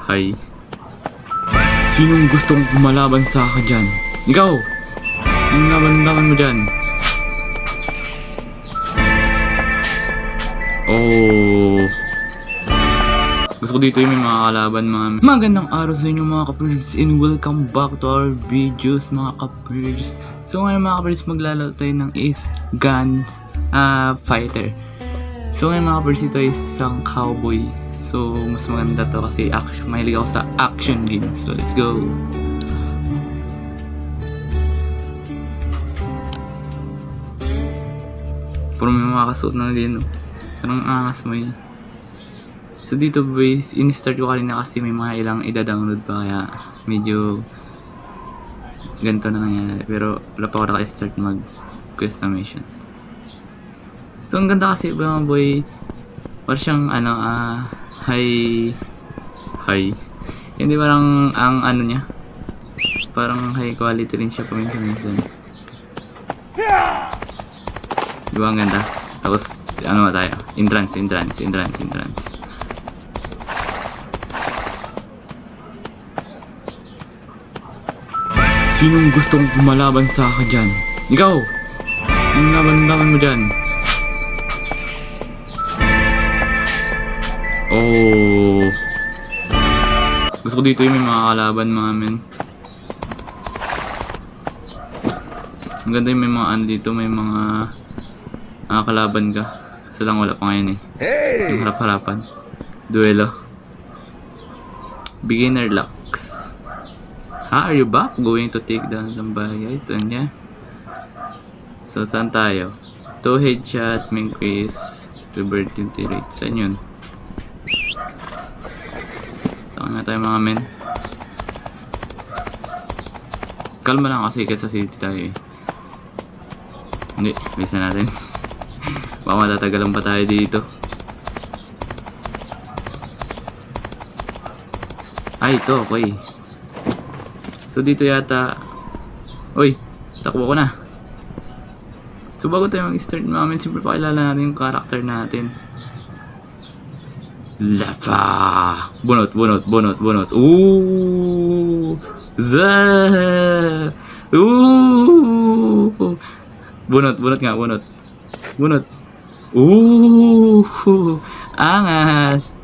Hi. Sinong gustong kumalaban sa akin dyan? Ikaw! Ang laban-laban mo dyan. Oh. Gusto ko dito yung may mga kalaban mga... Magandang araw sa inyo mga kapatid and welcome back to our videos mga kapatid. So ngayon mga kapatid maglalaro tayo ng is gun fighter. So ngayon mga kapatid ito is isang cowboy. So mas maganda to kasi action, mahilig ako sa action game. So let's go. Puro may mga kasuot na din, no? Parang angas mo yun. So dito boys, in-start ko kanina kasi may mga ilang ida-download pa kaya medyo ganito na nangyayari. Pero wala pa ako naka-start mag-customation. So ang ganda kasi mga boy, parang siyang high. Hindi parang ang ano niya, parang high quality rin siya paminsan-minsan. Diba ang ganda? Tapos ano ba tayo? Entrance. Sinong gustong kumalaban sa akin dyan? Ikaw! Ang laban-laban mo dyan. Oh. Gusto ko dito yung may mga kalaban mga men. Ang ganda yung may mga ano dito, may mga kalaban ka. Kasi lang wala pa ngayon eh. Yung harap-harapan. Duelo. Beginner Lux. Are you back? Going to take down somebody guys? Doon niya. So saan tayo? 2 headshot, main quiz, tuberculosis rate. Saan yun? Saan nga tayo mga men? Kalma lang kasi sa city tayo eh. Hindi, bisa natin. Baka matatagalan pa tayo dito. Ay, ito, okay. So dito yata. Uy, takbo ko na. So bago tayo mag-start namin, siyempre pakilala natin yung character natin. Lava! Bunot. Ooh! Zah! Ooh! Bunot nga. Ooh! Angas!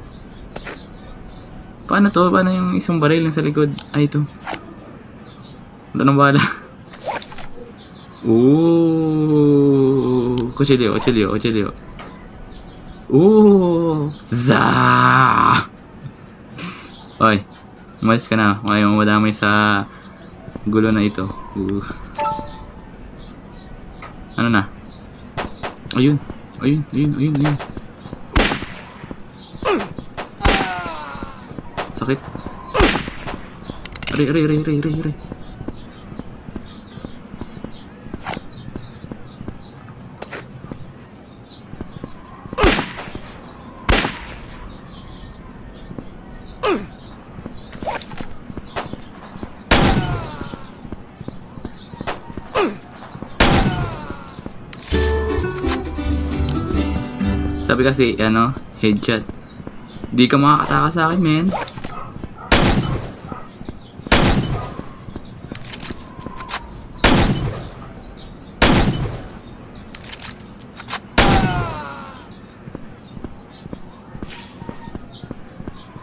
Paano to? Paano yung isang baril lang sa likod? Ay, ito. Wala nang bala. Ooh! Kuchilyo. Ooh! Zah! Oy, umalis ka na. Ngayon madamay sa gulo na ito. Ooh. Ano na? Ayun. Sakit. Aray. Sabi kasi, headshot. Di ka makakataka sa akin, men.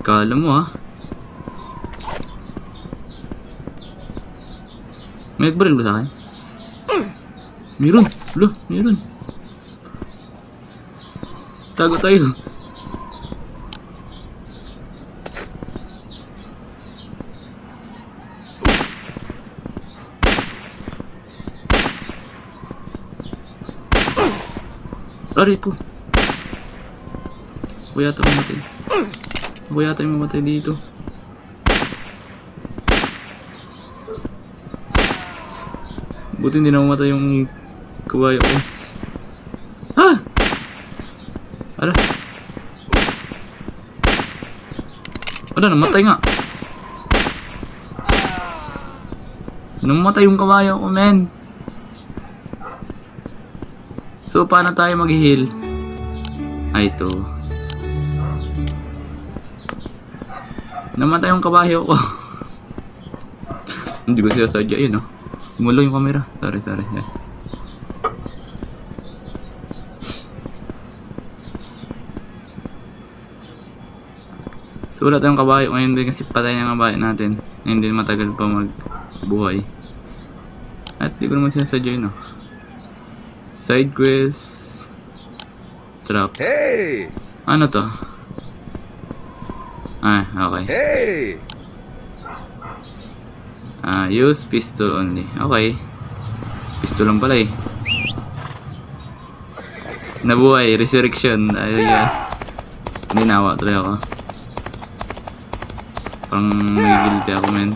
Kala mo, May nagbaril ba sa akin? Meron. Tago tayo. Aray po. Ako yata yung mamatay dito. Buti hindi na mamatay yung kabayo ko. Ala, namatay nga. Namatay yung kabayo ko, men. So, paano tayo mag-heal? Ay, ito. Namatay yung kabayo ko. Hindi ko siya sadya yun, oh. Gumulo yung camera. Sorry. Yeah. So wala tayong kabayo ngayon din kasi patay na ang kabayo natin. Ngayon din matagal pa magbuhay. At di ko naman sinasadya yun, oh. Side quest. Trap. Hey! Ano to? Okay. Hey! Use pistol only. Okay. Pistol lang pala eh. Nabuhay. Resurrection. Yes. Hindi nawa tuloy ako. Parang may guilty ako, men.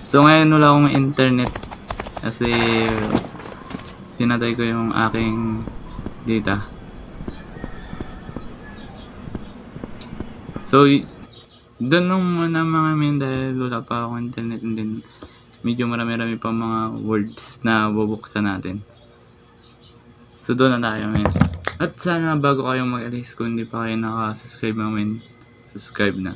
So ngayon wala akong internet kasi pinatay ko yung aking data. So doon nung muna mga men dahil wala pa akong internet, and then medyo marami-rami pa mga words na bubuksan natin. So doon na tayo, men. At sana bago kayong mag-alis, kung hindi pa kayo nakasubscribe, men, subscribe na.